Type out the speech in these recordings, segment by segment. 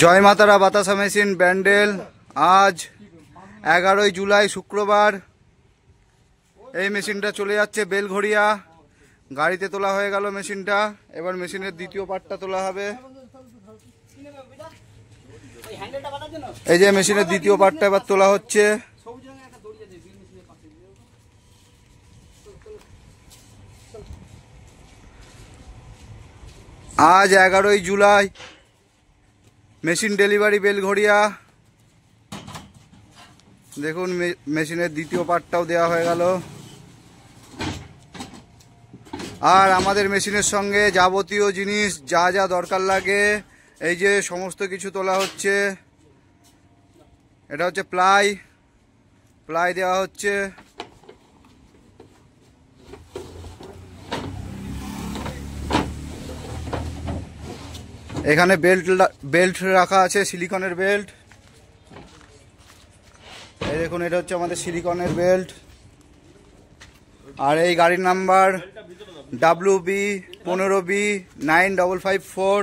জয় মাতারা বাতাসা মেশিন ব্যান্ডেল। আজ 11ই জুলাই শুক্রবার এই মেশিনটা চলে যাচ্ছে বেলঘড়িয়া। গাড়িতে তোলা হয়ে গেল মেশিনটা, এবার মেশিনের দ্বিতীয় পার্টটা তোলা হবে। এই যে মেশিনের দ্বিতীয় পার্টটা এবার তোলা হচ্ছে। আজ 11ই জুলাই, মেশিন ডেলিভারি বেলঘড়িয়া। দেখুন মেশিনের দ্বিতীয় পার্টটাও দেওয়া হয়ে গেল। আর আমাদের মেশিনের সঙ্গে যাবতীয় জিনিস যা যা দরকার লাগে এই যে সমস্ত কিছু তোলা হচ্ছে। এটা হচ্ছে প্লাই দেওয়া হচ্ছে। এখানে বেল্ট রাখা আছে, সিলিকনের বেল্ট। এই দেখুন, এটা হচ্ছে আমাদের সিলিকনের বেল্ট। আর এই গাড়ির নাম্বার WB15B9554।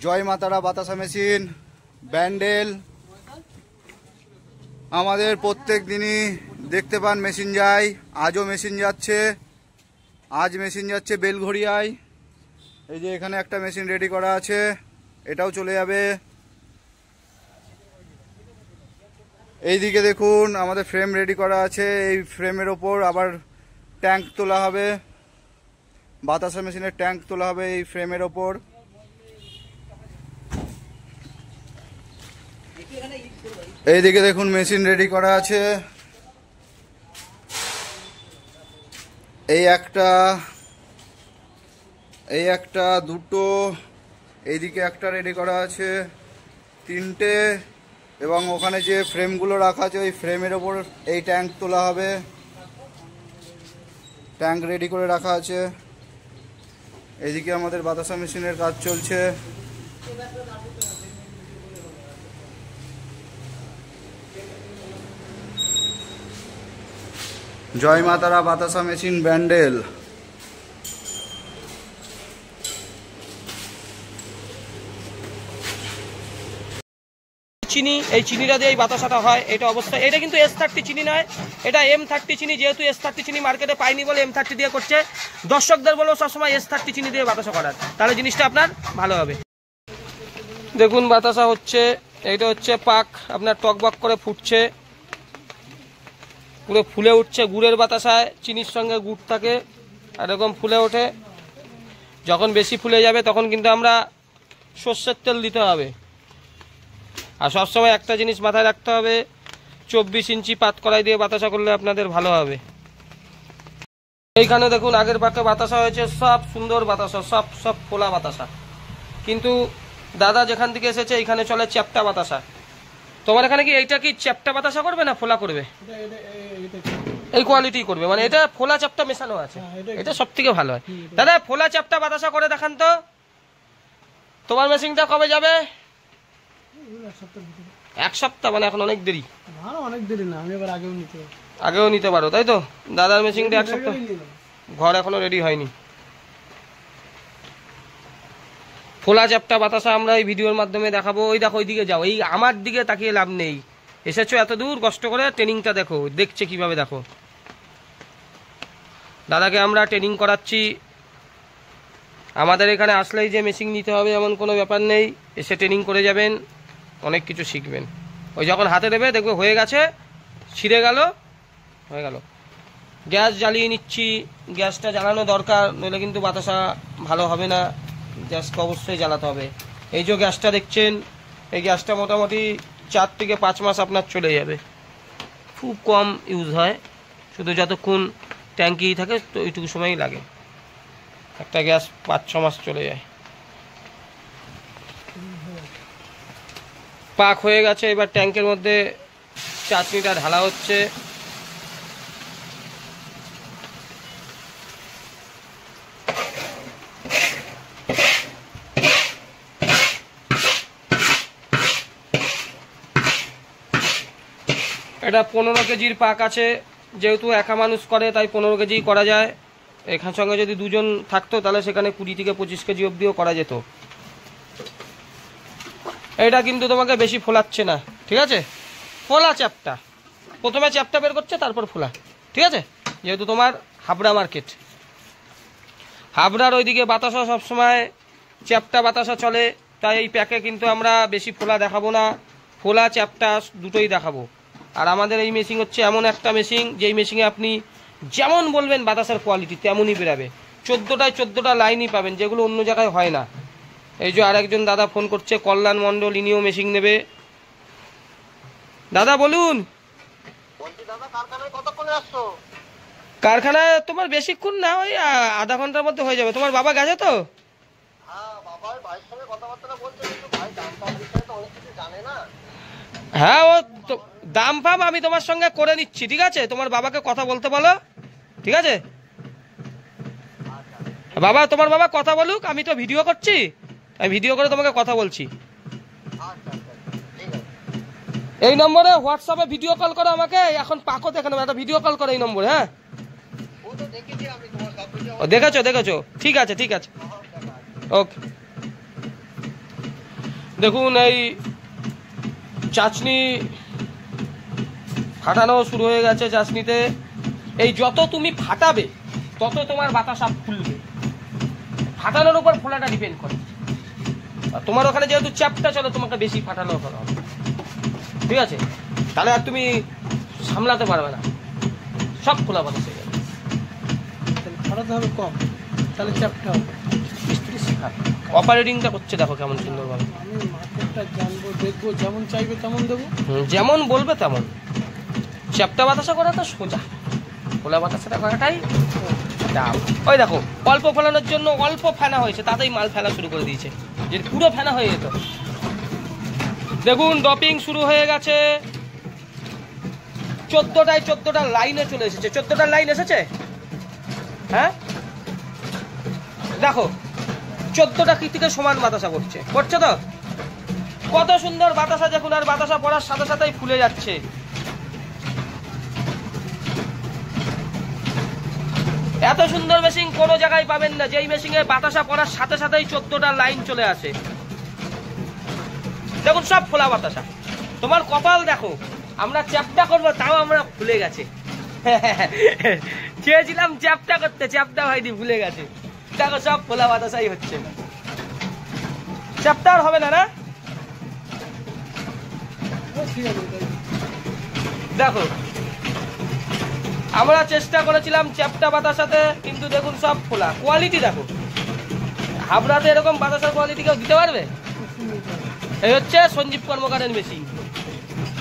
জয় মাতারা বাতাসা মেশিন ব্যান্ডেল। আমাদের প্রত্যেক দিনই দেখতে পান মেশিন যায়, আজও মেশিন যাচ্ছে। আজ মেশিন যাচ্ছে বেলঘড়িয়ায়। এই যে এখানে একটা মেশিন রেডি করা আছে, এটাও চলে যাবে। এইদিকে দেখুন আমাদের ফ্রেম রেডি করা আছে, এই ফ্রেমের ওপর আবার ট্যাঙ্ক তোলা হবে। বাতাসা মেশিনের ট্যাঙ্ক তোলা হবে এই ফ্রেমের ওপর। এইদিকে দেখুন মেশিন রেডি করা আছে। এই একটা দুটো, এইদিকে একটা রেডি করা আছে, তিনটে। এবং ওখানে যে ফ্রেমগুলো রাখা আছে ওই ফ্রেমের ওপর এই ট্যাঙ্ক তোলা হবে। ট্যাঙ্ক রেডি করে রাখা আছে। এইদিকে আমাদের বাতাসা মেশিনের কাজ চলছে। জয় মাতারা বাতাসা মেশিন ব্যান্ডেল। চিনি, এই চিনিটা দিয়ে এই বাতাসাটা হয়। এটা অবশ্যই, এটা কিন্তু S30 চিনি নয়, এটা M30 চিনি। যেহেতু S30 চিনি মার্কেটে পাইনি বলে M30 দিয়ে করছে। দর্শকদের বলবো সবসময় S30 চিনি দিয়ে বাতাসা করার, তাহলে জিনিসটা আপনার ভালো হবে। দেখুন বাতাসা হচ্ছে, এইটা হচ্ছে পাক আপনার টকবক করে ফুটছে, পুরো ফুলে উঠছে। গুড়ের বাতাসায় চিনির সঙ্গে গুড় থাকে, এরকম ফুলে ওঠে। যখন বেশি ফুলে যাবে তখন কিন্তু আমরা সর্ষের তেল দিতে হবে। আর সবসময় একটা জিনিস মাথায় রাখতে হবে, 24 ইঞ্চি পাত কড়াই দিয়ে বাতাসা করলে আপনাদের ভালো হবে। এইখানে দেখুন আগের পাকে বাতাসা হয়েছে, সব সুন্দর বাতাসা, সব ফোলা বাতাসা। কিন্তু দাদা যেখান থেকে এসেছে এইখানে চলে চ্যাপ্টা বাতাসা। তোমার এখানে কি এইটা কি চ্যাপ্টা বাতাসা করবে না ফোলা করবে? এই কোয়ালিটি করবে, মানে এটা ফোলা চ্যাপ্টা মেশানো আছে, এটা সব থেকে ভালো হয়। দাদা ফোলা চ্যাপ্টা বাতাসা করে দেখান তো। তোমার মেশিনটা কবে যাবে? এক সপ্তাহ, মানে এখন অনেক দেরি। অনেক দেরি না, আমি এবার আগেও নিতে পারো, তাই তো? দাদার মেশিনটা এক সপ্তাহ, ঘর এখনো রেডি হয়নি। ফোলা চ্যাপ্টা বাতাসা আমরা এই ভিডিওর মাধ্যমে দেখাবো। ওই দেখো, ওইদিকে যাও, এই আমার দিকে তাকিয়ে লাভ নেই। এসেছো এত দূর কষ্ট করে, ট্রেনিংটা দেখো, দেখছে কিভাবে দেখো। দাদাকে আমরা ট্রেনিং করাচ্ছি। আমাদের এখানে আসলেই যে মেশিন নিতে হবে এমন কোনো ব্যাপার নেই, এসে ট্রেনিং করে যাবেন, অনেক কিছু শিখবেন। ওই যখন হাতে দেবে দেখবে হয়ে গেছে, ছিঁড়ে গেল, হয়ে গেল। গ্যাস জ্বালিয়ে নিচ্ছি, গ্যাসটা জ্বালানো দরকার, নইলে কিন্তু বাতাসা ভালো হবে না। গ্যাসকে অবশ্যই জ্বালাতে হবে। এই যে গ্যাসটা দেখছেন, এই গ্যাসটা মোটামুটি 4 থেকে 5 মাস আপনার চলে যাবে। খুব কম ইউজ হয়, শুধু যতক্ষণ ট্যাঙ্কি থাকে তো ওইটুকু সময়ই লাগে। একটা গ্যাস 5-6 মাস চলে যায়। পাক হয়ে গেছে, এবার ট্যাঙ্কের মধ্যে চাটনিটা ঢালা হচ্ছে। এটা 15 কেজির পাক আছে, যেহেতু একা মানুষ করে তাই 15 কেজি করা যায়। এখান সঙ্গে যদি দুজন থাকতো তাহলে সেখানে 20 থেকে 25 কেজি অবধিও করা যেত। এটা কিন্তু তোমাকে বেশি ফোলাচ্ছে না, ঠিক আছে? ফোলা চ্যাপটা, প্রথমে চ্যাপটা বের করছে তারপর ফোলা, ঠিক আছে? যেহেতু তোমার হাবড়া মার্কেট, হাবড়ার ওইদিকে বাতাসা সবসময় চ্যাপটা বাতাসা চলে, তাই এই প্যাকে কিন্তু আমরা বেশি ফোলা দেখাবো না, ফোলা চ্যাপটা দুটোই দেখাবো। আর আমাদের এই মেশিন হচ্ছে এমন একটা মেশিন, যেই মেশিনে আপনি যেমন বলবেন বাতাসার কোয়ালিটি তেমনই বেরাবে। 14টা লাইনই পাবেন, যেগুলো অন্য জায়গায় হয় না। এই যে আরেকজন দাদা ফোন করছে, কল্যাণ মণ্ডল, ইনিও মেশিন নেবে। দাদা বলুন। কারখানায় তোমার বেশিক্ষণ না, ওই আধা ঘন্টার মধ্যে হয়ে যাবে। তোমার বাবা গেছে তো? হ্যাঁ, ও দাম ফাম আমি তোমার সঙ্গে করে নিচ্ছি, ঠিক আছে? তোমার বাবাকে কথা বলতে বলো, ঠিক আছে? তোমার বাবা কথা বলুক, আমি তো ভিডিও করছি, আমি ভিডিও করে তোমাকে কথা বলছি। এই নম্বরে হোয়াটসঅ্যাপে ভিডিও কল করো আমাকে, এখন পাকো দেখে নেবো, একটা ভিডিও কল করো এই নম্বরে। হ্যাঁ, দেখেছো, ঠিক আছে, ঠিক আছে, ওকে। দেখুন, এই চাচনি ফাটানো শুরু হয়ে গেছে। চাচনিতে এই যত তুমি ফাটাবে তত তোমার বাতাসা ফুলবে, ফাটানোর উপর ফোলাটা ডিপেন্ড করে। আর তোমার ওখানে যেহেতু চ্যাপটা চলে, তোমাকে বেশি ফাটানো হবে, ঠিক আছে? তাহলে আর তুমি সামলাতে পারবে না, সব খোলা বাতাস হয়ে যাবে। ফাটাতে হবে কম, তাহলে চ্যাপটা হবে। মিস্ত্রি শেখা অপারেটিংটা করছে, দেখো কেমন সুন্দরভাবে। আমি মার্কেটটা জানবো, দেখবো, যেমন চাইবে তেমন দেবো, যেমন বলবে তেমন। চ্যাপটা বাতাসা করা তো সোজা, খোলা বাতাসাটা করাটাই দাম। ওই দেখো, অল্প ফেলানোর জন্য অল্প ফেনা হয়েছে, তাতেই মাল ফেলা শুরু করে দিয়েছে, যে পুরো ফেনা হয়ে যেত। দেখুন, ডপিং শুরু হয়ে গেছে। 14টা লাইনে চলে এসেছে। 14টা লাইন এসেছে, হ্যাঁ দেখো, 14টা কৃতিকে সমান বাতাসা করছে তো। কত সুন্দর বাতাসা দেখুন, আর বাতাসা পড়ার সাথে সাথেই ফুলে যাচ্ছে। এত সুন্দর মেশিন কোনো জায়গায় পাবেন না, যেই মেশিনে বাতাসা পড়ার সাথে সাথেই 14টা লাইন চলে আসে। দেখুন, সব খোলা বাতাসা। তোমার কপাল দেখো, আমরা চ্যাপটা করবো, তাও আমরা ভুলে গেছে। চেয়েছিলাম চ্যাপটা করতে, চ্যাপটা হয়নি, ভুলে গেছে। দেখো, সব খোলা বাতাসাই হচ্ছে, চ্যাপটা আর হবে না। না, দেখো, আমরা চেষ্টা করেছিলাম চ্যাপটা বাতাসাতে, কিন্তু দেখুন সব খোলা। কোয়ালিটি দেখো, হাবড়াতে এরকম বাতাসার কোয়ালিটি কেউ দিতে পারবে? এই হচ্ছে সঞ্জীব কর্মকারের মেশিন।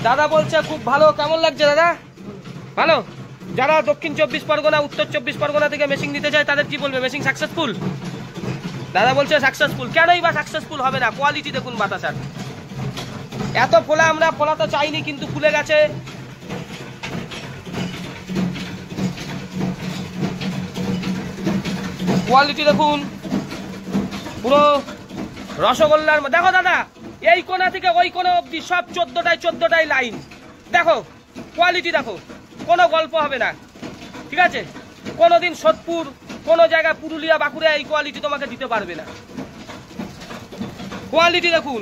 দাদা বলছে খুব ভালো। কেমন লাগছে দাদা? ভালো। যারা দক্ষিণ 24 পরগনা, উত্তর 24 পরগনা থেকে মেশিন নিতে চায়, তাদের কি বলবে? Machine successful. দাদা বলছে সাকসেসফুল। কেনই বা সাকসেসফুল হবে না? কোয়ালিটি দেখুন বাতাসার। এত ফোলা আমরা ফোলাতে চাইনি, কিন্তু ফুলে গেছে। কোয়ালিটি দেখুন, পুরো রসগোল্লার। দেখো দাদা, এই কোণা থেকে ওই কোণা অবধি সব 14টাই লাইন। দেখো কোয়ালিটি, দেখো, কোনো গল্প হবে না, ঠিক আছে? কোনোদিন সোদপুর, কোনো জায়গায় পুরুলিয়া, বাঁকুড়া এই কোয়ালিটি তোমাকে দিতে পারবে না। কোয়ালিটি দেখুন।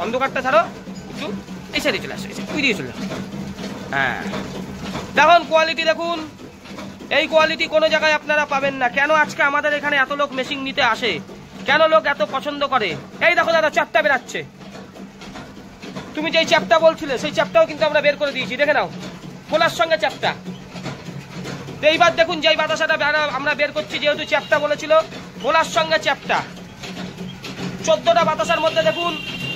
অন্ধকারটা ছাড়ো, একটু এই সাইডে চলে আসো, ওই দিকে চলে আসো। হ্যাঁ, দেখুন কোয়ালিটি দেখুন। এই কোয়ালিটি কোনো জায়গায় আপনারা পাবেন না। কেন আজকে আমাদের এখানে এত লোক মেশিন নিতে আসে, কেন লোক এত পছন্দ করে? এই দেখো দাদা, চ্যাপটা বেরাচ্ছে। তুমি যেই চ্যাপটা বলছিলে, সেই চ্যাপটাও কিন্তু আমরা বের করে দিয়েছি, দেখে নাও। খোলার সঙ্গে চ্যাপটা। এইবার দেখুন, যেই বাতাসাটা আমরা বের করছি, যেহেতু চ্যাপটা বলেছিল, খোলার সঙ্গে চ্যাপটা। 14টা বাতাসার মধ্যে দেখুন,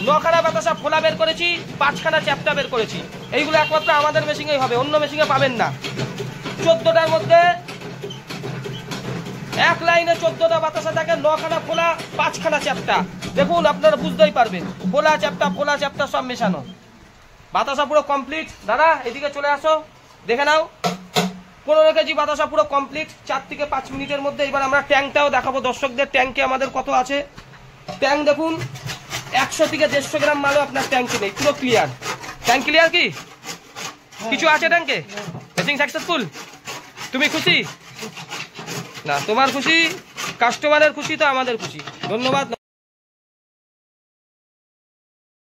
9খানা বাতাসা ফোলা বের করেছি, 5খানা চ্যাপটা বের করেছি। এইগুলো একমাত্র আমাদের মেশিনেই হবে, অন্য মেশিনে পাবেন না। 14টার মধ্যে এক লাইনে 14টা বাতাসা থাকে, 9খানা ফোলা, 5খানা চ্যাপটা। দেখুন, আপনারা বুঝতেই পারবেন, ফোলা চ্যাপটা সব মেশানো। বাতাসা পুরো কমপ্লিট। দাদা এদিকে চলে আসো, দেখে নাও। 15 কেজি বাতাসা পুরো কমপ্লিট 4 থেকে 5 মিনিটের মধ্যে। এবার আমরা ট্যাঙ্কটাও দেখাবো দর্শকদের, ট্যাঙ্কে আমাদের কত আছে। ট্যাঙ্ক দেখুন, 100 থেকে 150 গ্রাম মালও আপনার ট্যাঙ্কে নেই, পুরো ক্লিয়ার। ট্যাঙ্ক ক্লিয়ার কি কিছু আছে ট্যাঙ্কে? Machine successful. তুমি খুশি? না, তোমার খুশি, কাস্টমারের খুশি, তো আমাদের খুশি। ধন্যবাদ।